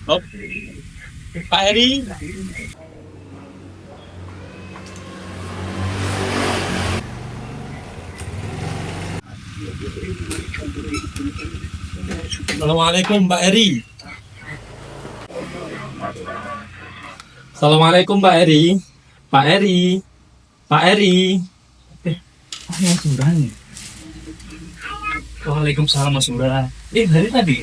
Oh, Pak Heri. Assalamualaikum Pak Heri. Assalamualaikum Pak Heri. Pak Heri. Pak Heri. Mas Burhan ya? Waalaikumsalam Mas Burhan. Dari tadi?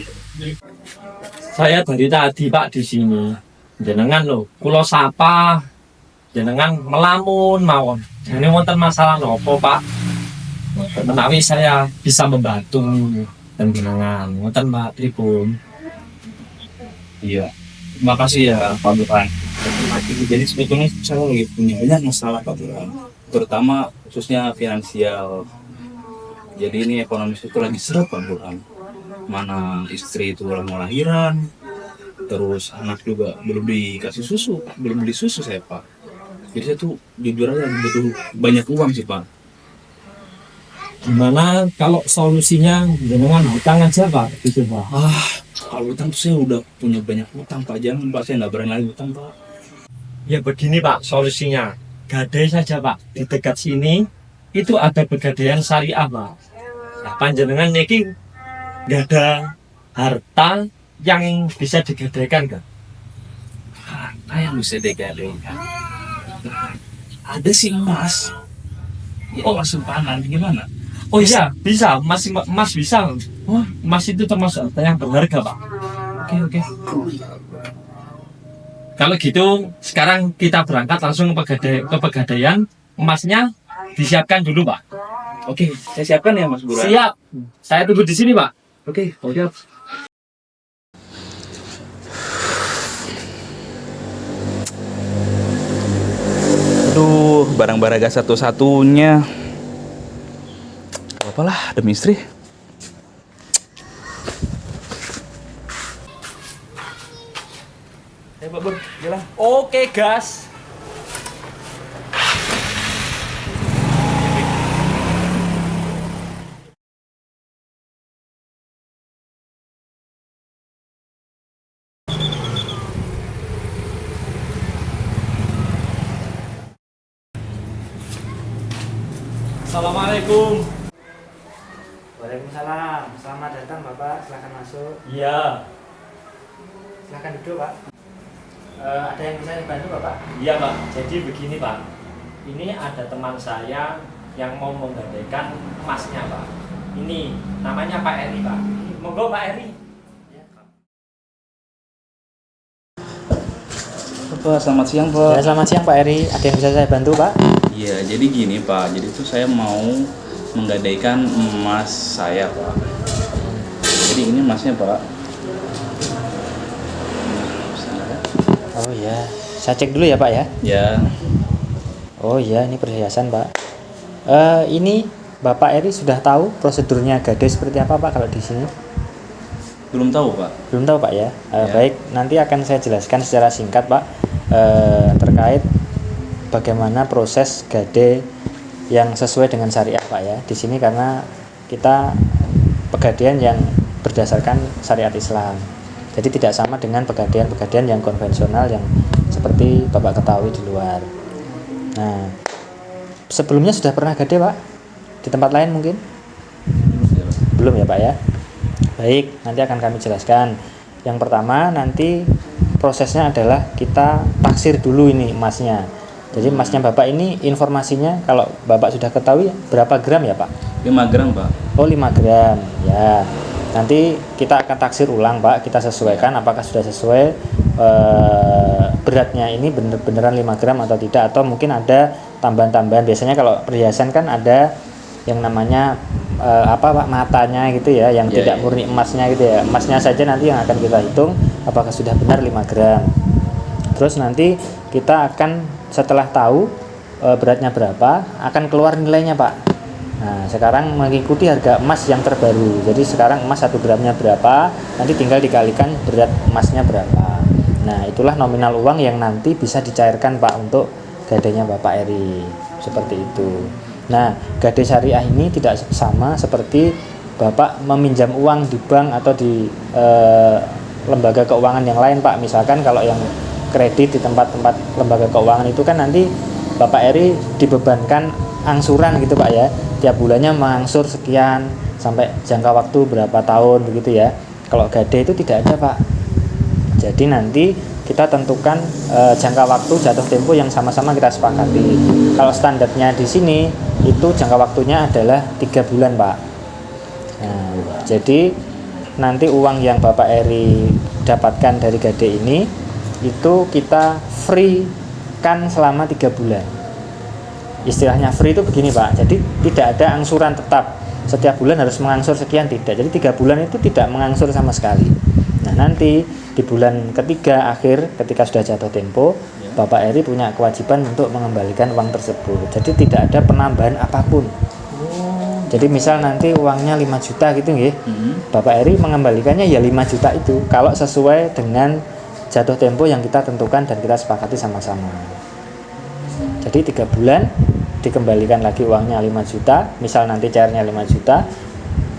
Saya dari tadi Pak di sini. Jenengan loh, kulo sapa. Jenengan melamun mawon. Ini wonten masalah nopo Pak? Menawi saya bisa membantu dan jenengan. Wonten Pak pripun? Iya. Terima kasih ya Pak Burhan. Jadi sebetulnya saya lagi punya banyak masalah Pak Burhan. Terutama khususnya finansial. Jadi ini ekonomis itu lagi seret Pak Burhan. Mana istri itu udah mau lahiran, terus anak juga belum dikasih susu, belum beli susu saya Pak. Jadi saya tuh jujur aja butuh banyak uang sih Pak. Gimana kalau solusinya jenengan hutang aja Pak? Gitu Pak. Kalau utang tuh saya udah punya banyak utang Pak. Jangan Pak, saya nggak berani lagi utang Pak. Ya begini Pak solusinya. Gadai saja Pak. Di dekat sini itu ada pegadaian syariah Pak. Nah, panjenengan niki nggak ada harta yang bisa digadaikan kan? Harta yang bisa digadaikan. Ada sih emas. Ya, emas simpanan gimana? Oh iya bisa, mas bisa. Oh, emas itu termasuk harta yang berharga Pak. Oke. Kalau gitu sekarang kita berangkat langsung ke pegadaian. Emasnya disiapkan dulu Pak. Oke, saya siapkan ya Mas Burhan. Siap. Saya tunggu di sini Pak. Oke, siap. Aduh, barang Baraga satu-satunya. Gak apa-apa lah, demi istri. Ya Pak Bur, jalan. Oke gas. Assalamualaikum. Waalaikumsalam. Selamat datang Bapak. Silakan masuk. Iya, Silakan duduk Pak. Ada yang bisa dibantu Bapak? iya Pak. Jadi begini Pak. Ini ada teman saya yang mau menggadaikan emasnya Pak. Ini namanya Pak Eri Pak. Monggo Pak Eri. Pak, selamat siang Ya, Pak. selamat siang Pak Eri. Ada yang bisa saya bantu Pak? Iya, jadi gini Pak. Jadi tuh saya mau menggadaikan emas saya Pak. Jadi ini emasnya Pak. Oh iya. Saya cek dulu ya Pak ya. Ya, Oh iya, ini perhiasan Pak. Ini Bapak Eri sudah tahu prosedurnya gadai seperti apa Pak kalau di sini? belum tahu Pak. Belum tahu Pak ya. Ya. Baik, nanti akan saya jelaskan secara singkat Pak terkait bagaimana proses gadai yang sesuai dengan syariah Pak ya. Di sini karena kita pegadaian yang berdasarkan syariat Islam. Jadi tidak sama dengan pegadaian-pegadaian yang konvensional yang seperti Bapak ketahui di luar. Nah, sebelumnya sudah pernah gadai Pak? Di tempat lain mungkin? Belum ya Pak ya? Baik, nanti akan kami jelaskan. Yang pertama nanti prosesnya adalah kita taksir dulu ini emasnya. Jadi emasnya Bapak ini informasinya kalau Bapak sudah ketahui berapa gram ya Pak? 5 gram Pak. Oh 5 gram ya. Nanti kita akan taksir ulang Pak. Kita sesuaikan apakah sudah sesuai beratnya ini beneran 5 gram atau tidak. Atau mungkin ada tambahan-tambahan. Biasanya kalau perhiasan kan ada yang namanya apa Pak, matanya gitu ya, yang Ya, tidak ya. murni emasnya gitu ya. Emasnya saja nanti yang akan kita hitung apakah sudah benar 5 gram. Terus nanti kita akan setelah tahu beratnya berapa akan keluar nilainya Pak. Nah sekarang mengikuti harga emas yang terbaru. Jadi sekarang emas 1 gramnya berapa, nanti tinggal dikalikan berat emasnya berapa. Nah itulah nominal uang yang nanti bisa dicairkan Pak untuk gadainya Bapak Eri. Seperti itu. Nah, gadai syariah ini tidak sama seperti Bapak meminjam uang di bank atau di lembaga keuangan yang lain Pak. Misalkan kalau yang kredit di tempat-tempat lembaga keuangan itu kan nanti Bapak Eri dibebankan angsuran gitu Pak ya, tiap bulannya mengangsur sekian sampai jangka waktu berapa tahun begitu ya. Kalau Gade itu tidak ada Pak. Jadi nanti kita tentukan jangka waktu jatuh tempo yang sama-sama kita sepakati. Kalau standarnya di sini itu jangka waktunya adalah 3 bulan Pak. Nah, jadi nanti uang yang Bapak Eri dapatkan dari Gade ini itu kita free kan selama 3 bulan. Istilahnya free itu begini Pak, jadi tidak ada angsuran tetap setiap bulan harus mengangsur sekian, tidak. Jadi 3 bulan itu tidak mengangsur sama sekali. Nah nanti di bulan ketiga akhir ketika sudah jatuh tempo, Bapak Eri punya kewajiban untuk mengembalikan uang tersebut. Jadi tidak ada penambahan apapun. Jadi misal nanti uangnya 5 juta gitu nggih, Bapak Eri mengembalikannya ya 5 juta itu kalau sesuai dengan jatuh tempo yang kita tentukan dan kita sepakati sama-sama. Jadi 3 bulan dikembalikan lagi uangnya 5 juta, misal nanti cairnya 5 juta,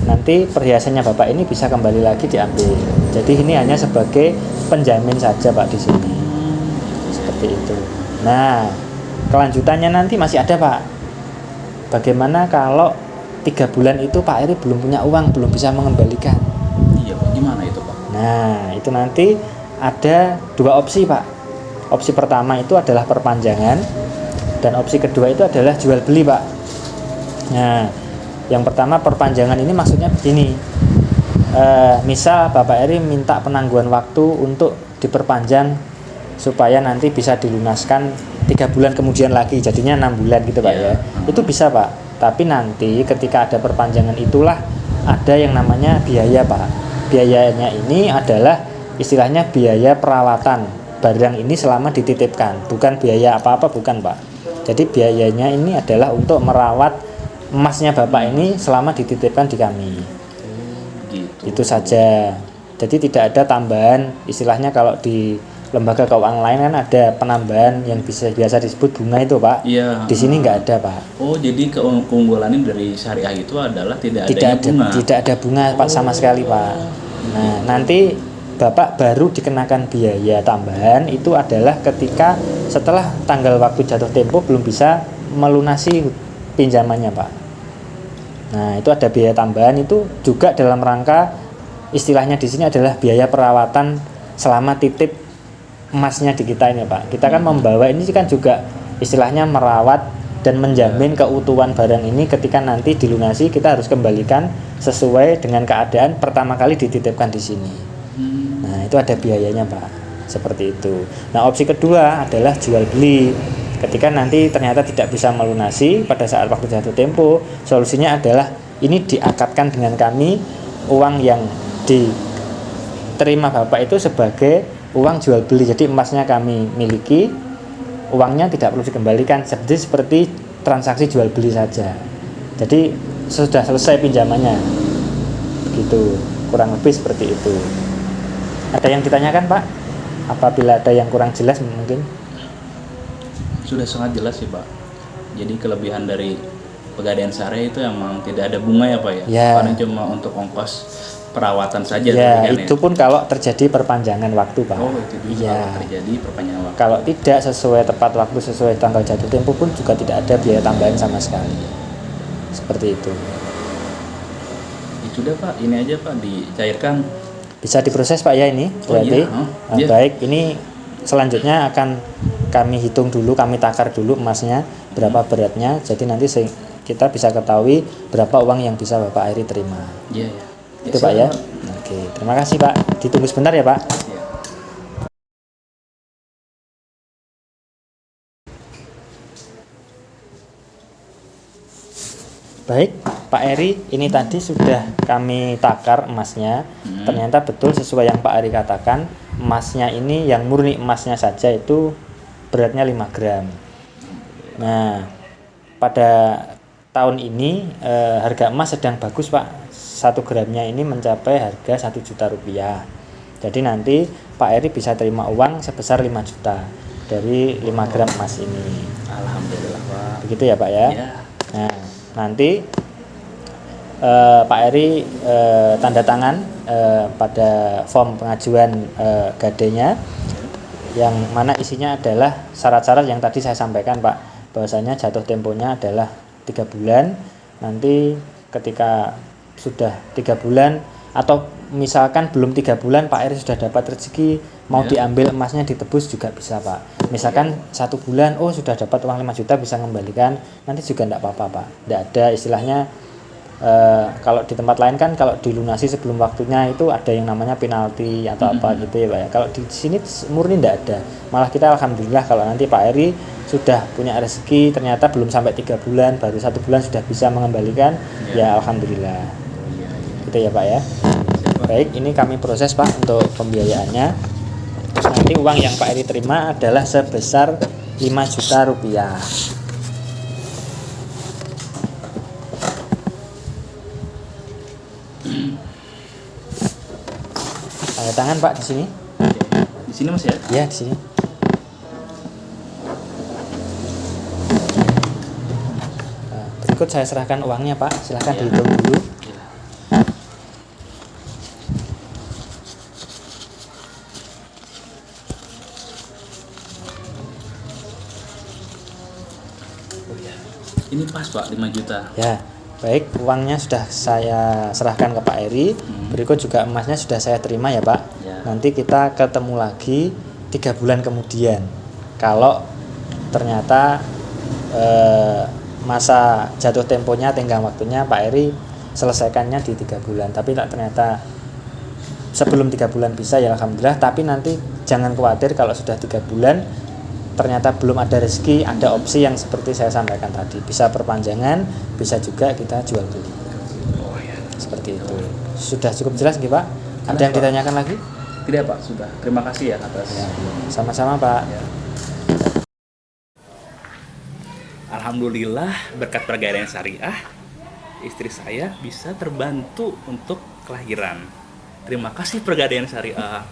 nanti perhiasannya Bapak ini bisa kembali lagi diambil. Jadi ini hanya sebagai penjamin saja Pak di sini. Seperti itu. Nah, kelanjutannya nanti masih ada Pak. Bagaimana kalau 3 bulan itu Pak Eri belum punya uang, belum bisa mengembalikan? Iya Pak, gimana itu Pak? Nah, itu nanti ada 2 opsi Pak. Opsi pertama itu adalah perpanjangan, dan opsi kedua itu adalah jual beli Pak. Nah, yang pertama perpanjangan ini maksudnya begini, misal Bapak Eri minta penangguhan waktu untuk diperpanjang supaya nanti bisa dilunaskan 3 bulan kemudian lagi, jadinya 6 bulan gitu Pak ya. Itu bisa Pak, tapi nanti ketika ada perpanjangan itulah ada yang namanya biaya Pak. Biayanya ini adalah istilahnya biaya perawatan barang ini selama dititipkan, bukan biaya apa-apa, bukan Pak. Jadi biayanya ini adalah untuk merawat emasnya Bapak ini selama dititipkan di kami. Gitu. Itu saja. Jadi tidak ada tambahan, istilahnya kalau di lembaga keuangan lain kan ada penambahan yang biasa disebut bunga itu Pak. Iya. Di sini nggak ada Pak. Oh, jadi keunggulannya dari syariah itu adalah tidak Tidak adanya ada, bunga. tidak ada bunga Pak sama sekali Pak. Nah nanti Bapak baru dikenakan biaya tambahan itu adalah ketika setelah tanggal waktu jatuh tempo belum bisa melunasi pinjamannya Pak. Nah itu ada biaya tambahan, itu juga dalam rangka istilahnya di sini adalah biaya perawatan selama titip emasnya di kita ini Pak. Kita kan membawa ini kan juga istilahnya merawat dan menjamin keutuhan barang ini ketika nanti dilunasi kita harus kembalikan sesuai dengan keadaan pertama kali dititipkan di sini. Nah itu ada biayanya Pak, seperti itu. Nah opsi kedua adalah jual beli. Ketika nanti ternyata tidak bisa melunasi pada saat waktu jatuh tempo, solusinya adalah ini diakatkan dengan kami, uang yang diterima Bapak itu sebagai uang jual beli. Jadi emasnya kami miliki, uangnya tidak perlu dikembalikan, seperti transaksi jual beli saja. Jadi sudah selesai pinjamannya, begitu, kurang lebih seperti itu. Ada yang ditanyakan Pak? Apabila ada yang kurang jelas mungkin? Sudah sangat jelas sih Pak. Jadi kelebihan dari Pegadaian Syariah itu emang tidak ada bunga ya Pak ya? Ya. Karena cuma untuk ongkos perawatan saja. Ya, kan, itu pun kalau terjadi perpanjangan waktu Pak. Oh itu juga Iya. kalau terjadi perpanjangan waktu. Kalau tidak sesuai tepat waktu, sesuai tanggal jatuh tempo pun juga tidak ada biaya tambahan sama sekali. Seperti itu. Itu sudah Pak, ini aja Pak dicairkan. Bisa diproses Pak ya ini berarti. Iya. Baik, ini selanjutnya akan kami hitung dulu, kami takar dulu emasnya berapa beratnya. Jadi nanti kita bisa ketahui berapa uang yang bisa Bapak Eri terima. Iya ya. Itu Pak ya. Oke, terima kasih Pak. Ditunggu sebentar ya Pak. Ya. Baik, Pak Eri, ini tadi sudah kami takar emasnya. Ternyata betul sesuai yang Pak Eri katakan, emasnya ini yang murni emasnya saja itu beratnya 5 gram. Nah, pada tahun ini harga emas sedang bagus Pak. 1 gramnya ini mencapai harga 1 juta rupiah. Jadi nanti Pak Eri bisa terima uang sebesar 5 juta dari 5 gram emas ini. Alhamdulillah Pak. Begitu ya Pak ya. Ya. Nah, nanti Pak Eri tanda tangan pada form pengajuan gadenya, yang mana isinya adalah syarat-syarat yang tadi saya sampaikan Pak, bahwasanya jatuh temponya adalah 3 bulan. Nanti ketika sudah 3 bulan atau misalkan belum 3 bulan Pak Eri sudah dapat rezeki, mau diambil emasnya ditebus juga bisa Pak. Misalkan 1 bulan, oh sudah dapat uang 5 juta bisa mengembalikan, nanti juga enggak apa-apa Pak. Enggak ada istilahnya, kalau di tempat lain kan kalau dilunasi sebelum waktunya itu ada yang namanya penalti atau apa gitu ya Pak ya. Kalau di sini murni enggak ada. Malah kita alhamdulillah kalau nanti Pak Eri sudah punya rezeki ternyata belum sampai 3 bulan, baru 1 bulan sudah bisa mengembalikan, ya alhamdulillah. Gitu ya Pak ya. Baik, ini kami proses Pak untuk pembiayaannya. Terus nanti uang yang Pak Eri terima adalah sebesar 5 juta rupiah. Tanda tangan Pak di sini. Di sini Mas ya? Ya, di sini. Berikut saya serahkan uangnya Pak, silahkan dihitung dulu. Ini pas Pak, 5 juta. Ya, baik, uangnya sudah saya serahkan ke Pak Eri. Berikut juga emasnya sudah saya terima ya Pak. Ya. Nanti kita ketemu lagi 3 bulan kemudian. Kalau ternyata masa jatuh temponya, tenggang waktunya Pak Eri selesaikannya di 3 bulan. Tapi ternyata sebelum 3 bulan bisa ya alhamdulillah. Tapi nanti jangan khawatir kalau sudah 3 bulan ternyata belum ada rezeki, ada opsi yang seperti saya sampaikan tadi, bisa perpanjangan, bisa juga kita jual beli. Seperti itu. Sudah cukup jelas nggih Pak? Ada yang ditanyakan lagi? Tidak Pak, sudah. Terima kasih ya atas. Ya, sama-sama Pak. Ya. Alhamdulillah berkat Pegadaian Syariah, istri saya bisa terbantu untuk kelahiran. Terima kasih Pegadaian Syariah.